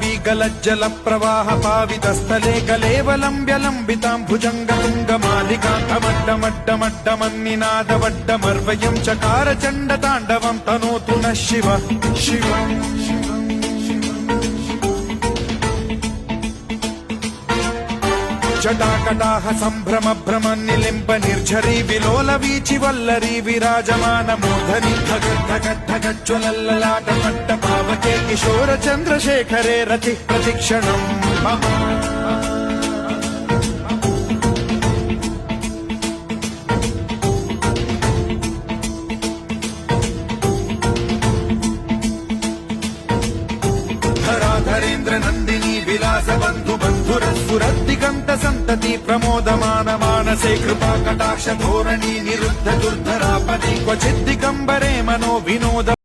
वीगलज्जल प्रवाह पावितस्थले कलेवलम्ब्य लम्बितां भुजङ्गतुङ्गमालिकान्तमड्डमड्डमड्डमन्निनादवड्डमर्वयं चकार चण्डताण्डवं तनोतु नः शिव शिव जटाकटाह सम्भ्रम भ्रम निलिम्ब निर्झरी विलोल वीचि वल्लरी विराजमान मूर्धनि धगद्धगद्धगज्ज्वलल्ललाट पट्ट पावके किशोर चन्द्रशेखरे रति प्रतिक्षणम् मम धराधरेन्द्र नन्दिनी विलास बन्धु बन्धुरस्फुरद्दिगन्त सन्तति प्रमोदमान मानसे कृपा कटाक्ष धोरणी निरुद्ध दुर्धरापदि क्वचिद्दिगम्बरे मनो विनोद